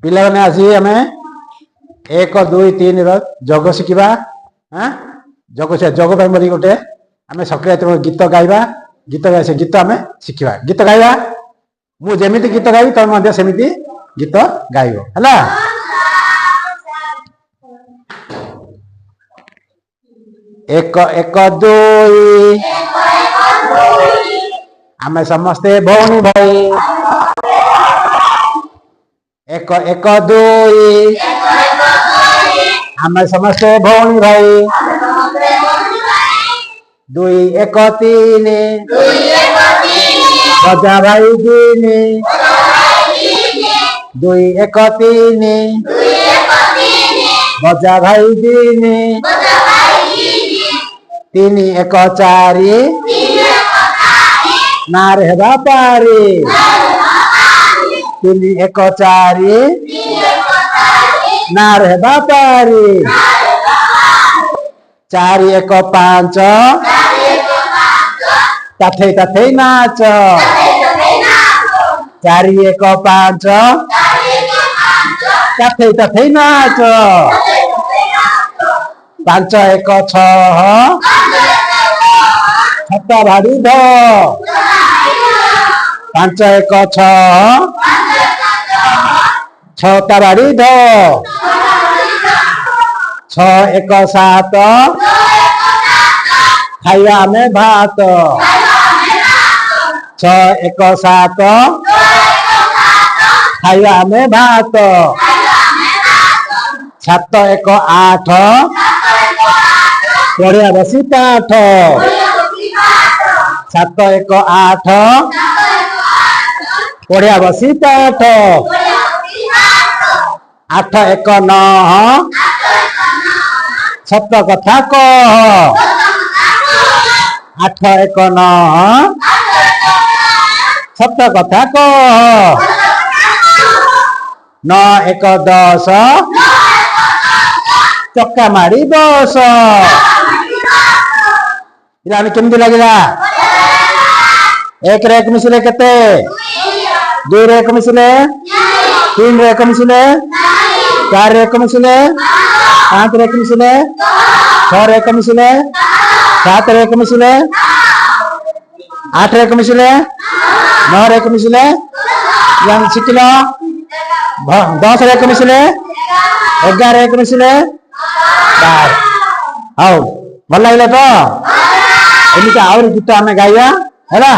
पिला माने आसी हमें 1 2 3 जग शिखा। हाँ जग से जग मेमोरी गोटे आम सक्रिय गीत गाइबा गीत गाई से गीत आम शिखा गीत गाइबा मु जेमिति गीत गाइबी तुम सेमिति गीत गाइब है। एक एक दुई आम समस्ते भौणी भाई एक एक दुई आम समस्ते भौणी भाई दुई एक तीन बजा भाई तीन दुई एक तीन बजा भाई तीन तीन एक चारि नार हेबा पारी तीन एक चारि नार हेबा पारी चारि एक पांच तथे तथे नाच चारि एक पांच तथे तथे नाच पांच एक छह छत भारी ध पांच एक छह छता भारी ध छह एक सात खाइबा में भात छह एक सात खाइबा में भात सात एक आठ पढ़िया बसी पाठ सात एक आठ पढ़िया बसी पाठ आठ एक नह सत कथा कह आठ एक नह सत कथा कह नौ एक 10 चक्का मारी 10 केमती लगे एक रे एक मिसिले केते 2 रे एक मिसिले 3 रे एक मिसिले 4 रे एक मिसिले 5 रे एक मिसिले 6 रे एक मिसिले 7 रे एक मिसिले 8 रे एक मिसिले 9 रे एक मिसिले शिखिल 10 रे एक मिसिले 11 रे एक मिसिले 12 हाउ भल लगे तो एमती आहरी गीत आम गाइबा है।